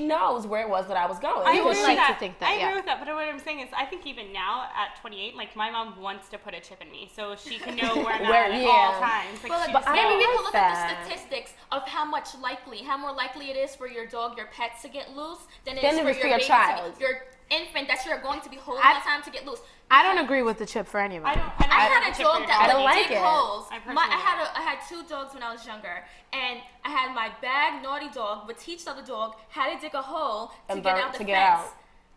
knows where it was that I was going. I agree with like that. to think that, I agree with that, but what I'm saying is, I think even now at 28, like my mom wants to put a chip in me so she can know where I'm at all times. Like, But, she but just maybe knows. we can look at that. the statistics of how more likely it is for your dog, your pet to get loose than it Than is it for is for your your baby child. your infant that you're going to be holding all the time to get loose. I don't agree with the chip for anyone. I had a dog that would like dig it. holes. I I had 2 dogs when I was younger, and I had my bag naughty dog would teach the other dog how to dig a hole to get out the fence.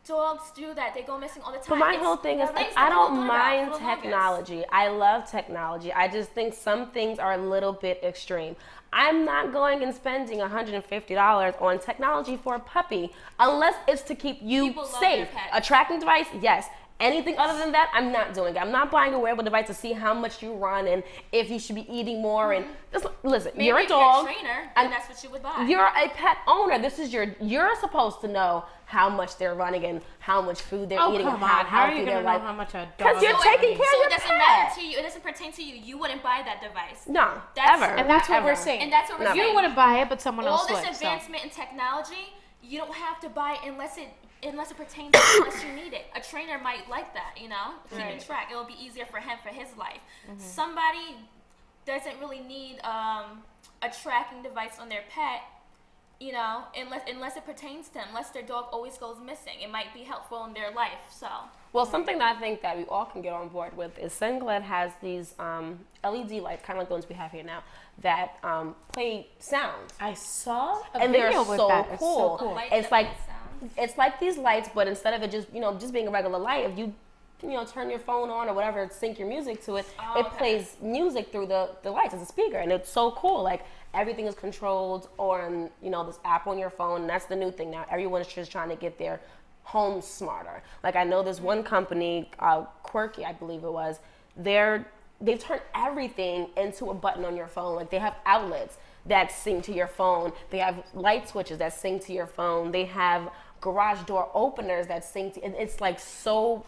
Dogs do that. They go missing all the time. But my whole thing is, things I that don't people thought about mind for the longest. technology. I love technology. I just think some things are a little bit extreme. I'm not going and spending $150 on technology for a puppy unless it's to keep you People love safe. their pets. A tracking device, yes. Anything other than that, I'm not doing it. I'm not buying a wearable device to see how much you run and if you should be eating more. And just, listen, Maybe you're a if dog. you're a trainer, then that's what you would buy. You're a pet owner. This is you're supposed to know how much they're running and how much food they're eating and how How are healthy you they're gonna know like. how much a dog? Because you're taking care So of it your doesn't pet. matter to you. It doesn't pertain to you. You wouldn't buy that device. No, That's- ever. And that's what Ever. we're saying. And that's what we're saying. You wouldn't buy it, but someone All else this would. advancement in technology, you don't have to buy it unless it pertains to you, unless you need it. A trainer might like that, keeping track. It'll be easier for him for his life. Somebody doesn't really need a tracking device on their pet, unless it pertains to them, unless their dog always goes missing. It might be helpful in their life. So. Well, something that I think that we all can get on board with is Senglet has these LED lights, kind of like the ones we have here now, that play sounds. I saw a And they're video with so that. It's cool. so cool. Light It's that like makes sounds. it's like these lights, but instead of it just being a regular light, if you turn your phone on or whatever, sync your music to it, it plays music through the lights as a speaker, and it's so cool. Like everything is controlled on this app on your phone, and that's the new thing now. Everyone's just trying to get their home smarter. Like I know this one company, Quirky, I believe it was, they've turned everything into a button on your phone. Like they have outlets that sync to your phone. They have light switches that sync to your phone. They have garage door openers that sync to, it's like so.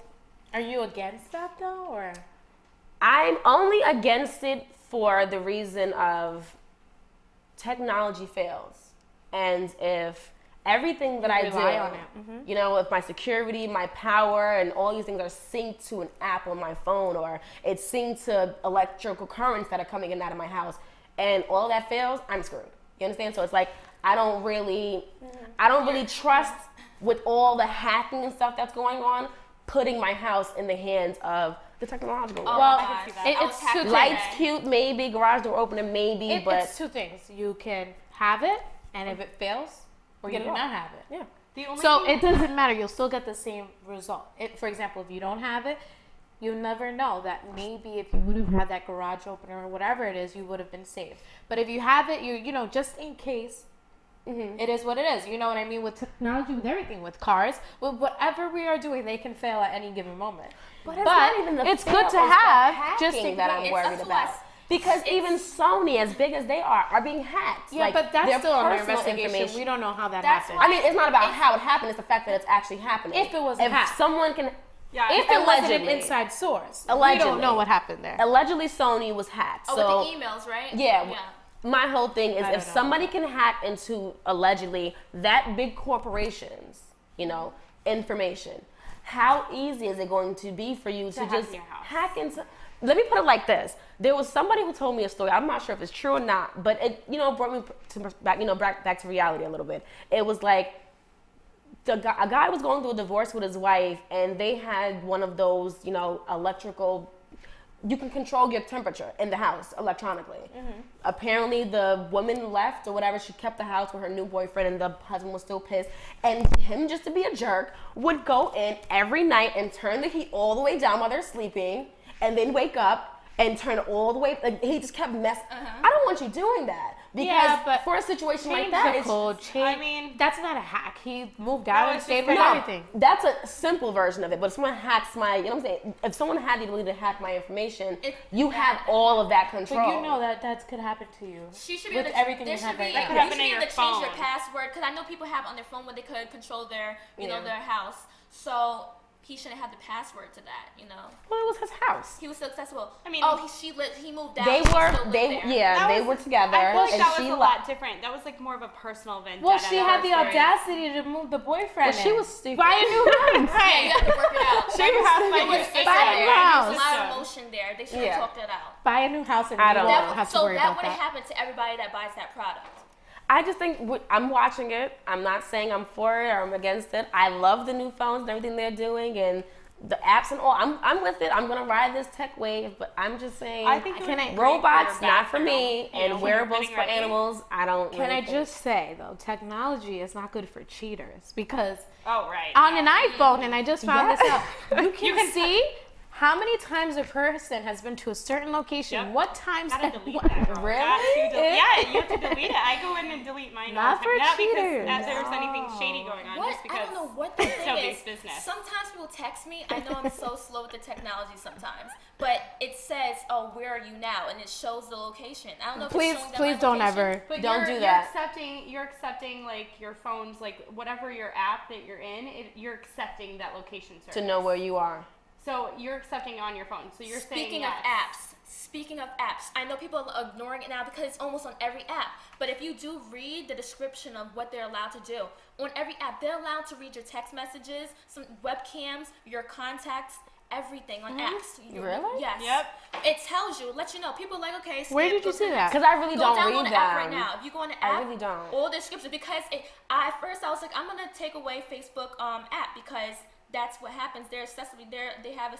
Are you against that though, or? I'm only against it for the reason of technology fails. And if everything that I rely do, on it. if my security, my power, and all these things are synced to an app on my phone, or it's synced to electrical currents that are coming in and out of my house, and all that fails, I'm screwed. You understand? So it's like I don't really trust with all the hacking and stuff that's going on, putting my house in the hands of the technological world. Well, I can see that. it's two things. Lights cute, maybe. Garage door opener, maybe. But it's two things. You can have it, and if it fails, or you Get it do off. not have it. yeah. The only So thing- it doesn't matter. You'll still get the same result. For example, if you don't have it, you never know that maybe if you would have had that garage opener or whatever it is, you would have been saved. But if you have it, just in case, it is what it is. You know what I mean? With technology, with everything, with cars, with whatever we are doing, they can fail at any given moment. But it's not even the it's fail, good it's to the have just hacking in that case. I'm It's worried up to about. us. Because even Sony, as big as they are being hacked. Yeah, Like, but that's their still under personal investigation. information- We don't know how that That's happened. why- I mean, it's not about how it happened. It's the fact that it's actually happening. If it wasn't if hacked. someone can, Yeah, If it wasn't an Allegedly. inside source, we Allegedly. don't know what happened there. allegedly Sony was hacked. Oh, so with the emails, right? yeah. My whole thing is I if don't know. somebody can hack into allegedly that big corporations, information, how easy is it going to be for you to hack just your house. hack into? Let me put it like this: there was somebody who told me a story. I'm not sure if it's true or not, but it brought me back to reality a little bit. It was like a guy was going through a divorce with his wife, and they had one of those electrical. You can control your temperature in the house electronically. Apparently, the woman left or whatever. She kept the house with her new boyfriend, and the husband was still pissed. And him, just to be a jerk, would go in every night and turn the heat all the way down while they're sleeping, and then wake up and turn it all the way. Like, he just kept messing. I don't want you doing that because but for a situation like Change that, the it's code. I mean- that's not a hack. He moved out and it's stayed just- with no, everything. that's a simple version of it. But if someone hacks my, what I'm saying, if someone had the ability to hack my information, you have all of that control. But you know that could happen to you. She should be with able to, everything there you should have be, right That now. could you happen should be in able your to change your phone. password because I know people have on their phone when they could control their, Yeah. their house. So he shouldn't have the password to that, you know. Well, it was his house. He was so accessible. I mean, he moved out. They she were, still lived there. they were together. I feel like and that she was a lot different. That was like more of a personal vendetta. Well, she had the Right. audacity to move the boyfriend. Well, she in. was stupid. Buy a new house. Yeah, you have to work it out. She was half my It new was sister. Buy a new house. a lot of emotion there. They should have talked it out. Buy a new house and I you don't won't know. have to So worry that about would have that. happened to everybody that buys that product. I just think I'm watching it. I'm not saying I'm for it or I'm against it. I love the new phones and everything they're doing and the apps and all. I'm with it. I'm gonna ride this tech wave, but I'm just saying. I think it would be great robots for your not for me, bathroom, you know, and when wearables you're getting for ready. animals. I don't. Can really I think. just say though, technology is not good for cheaters because Oh, right. on an iPhone, and I just found this out, you You can can see how many times a person has been to a certain location, Yep. what times Gotta and delete what. that, girl. Really? Yeah, you have to delete it. I go in and delete mine. all Not the time. for Not cheaters. because there's anything shady going on, What? just because I don't know what the it's thing nobody's is. business. Sometimes people text me. I know I'm so slow with the technology sometimes, but it says, "Oh, where are you now?" and it shows the location. I don't know. If Please, it's showing them please my don't location. ever. But Don't you're, do that. You're accepting like your phone's like whatever your app that you're in. You're accepting that location service to know where you are. So you're accepting on your phone. So you're saying Speaking of apps, I know people are ignoring it now because it's almost on every app. But if you do read the description of what they're allowed to do, on every app, they're allowed to read your text messages, some webcams, your contacts, everything on apps. Really? Yes. Yep. It tells you, let you know. People are like, okay, Where skip, did you go see to that? Because I really Go don't download read the app them. right now. If you go on the I app, really don't. all the description because at first I was like, I'm gonna take away Facebook app because that's what happens. They're accessible. They have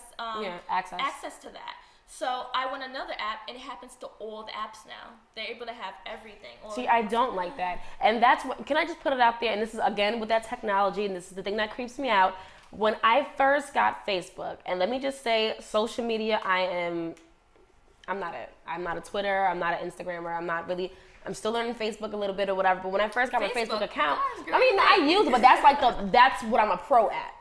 access to that. So I want another app, and it happens to all the apps now. They're able to have everything. See, I don't like that. And that's what, can I just put it out there? And this is, again, with that technology, and this is the thing that creeps me out. When I first got Facebook, and let me just say, social media, I'm not it. I'm not a Twitter, I'm not an Instagrammer, I'm still learning Facebook a little bit or whatever. But when I first got my Facebook account, I mean, I use it, but that's what I'm a pro at.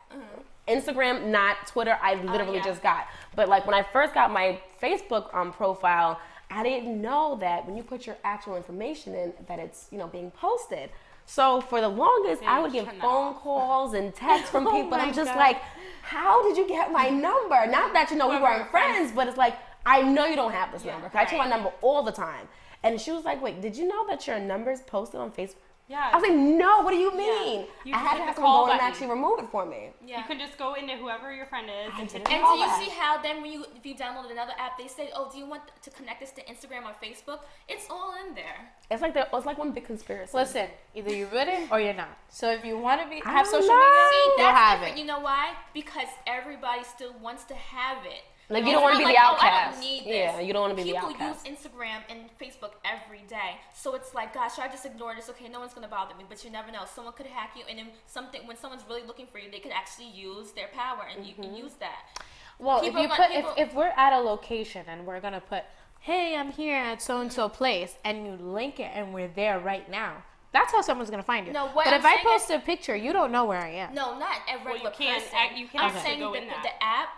Instagram, not Twitter, I literally just got. But like when I first got my Facebook profile, I didn't know that when you put your actual information in, that it's, being posted. So for the longest, I would get phone calls and texts from people, and I'm just like, how did you get my number? Not that, we weren't friends, but it's like, I know you don't have this number. 'Cause I check my number all the time. And she was like, wait, did you know that your number's posted on Facebook? Yeah. I was like, no, what do you mean? You I can had hit to have the someone call go in and button. actually remove it for me. Yeah. You can just go into whoever your friend is and hit didn't the And know do you that. see how then if you download another app, they say, oh, do you want to connect this to Instagram or Facebook? It's all in there. It's like one big conspiracy. Listen, either you're with it or you're not. So if you want to I have don't social know. media, See, you'll that's have different. it. You know why? Because everybody still wants to have it. Like, you It's don't want to not be like, the oh, I outcast. don't need this. Yeah, you don't want to be the People outcast. use Instagram and Facebook every day. So it's like, gosh, should I just ignore this? Okay, no one's going to bother me. But you never know. Someone could hack you. And then when someone's really looking for you, they could actually use their power. And you can use that. Well, People if we're at a location and we're gonna put, hey, I'm here at so and so place, and you link it and we're there right now, that's how someo's gonna find you. No, what but I'm if I saying post a picture, you don't know where I am. No, not a regular can person. you can I'm actually saying go in that. the app,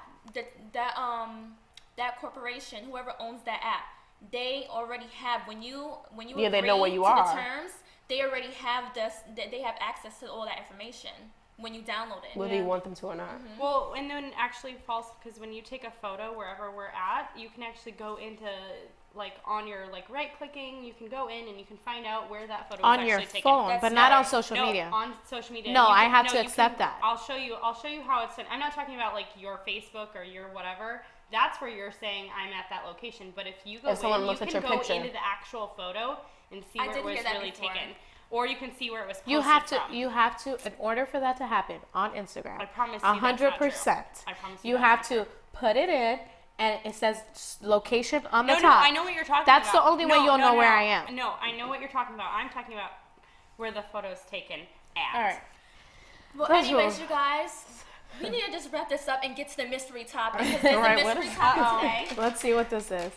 that corporation, whoever owns that app, they already have when you Yeah, they know where you to are. the terms, they already have they have access to all that information when you download it. Whether you want them to or not. Well, and then actually false, because when you take a photo wherever we're at, you can actually go into on your right clicking, you can go in and you can find out where that photo was On your actually phone, taken. but not on right. social No, media. on social media. No, You I can- have no, to you accept can- that. I'll show you how it's done. I'm not talking about your Facebook or your whatever. That's where you're saying I'm at that location. But if you go If someone in, you looks can at your go picture. into the actual photo and see I where did it was hear that really before. taken. Or you can see where it was posted You have from. to, in order for that to happen on Instagram. I promise you that's not true. 100%. I promise You that's have not to put it in, and it says location on the No, top. I know what you're talking That's about. the only way you'll know where I am. No, I know what you're talking about. I'm talking about where the photo's taken at. All right. Well, That's anyways, cool. you guys, we need to just wrap this up and get to the mystery topic. Because there's All right, a what mystery is- topic today. Let's see what this is.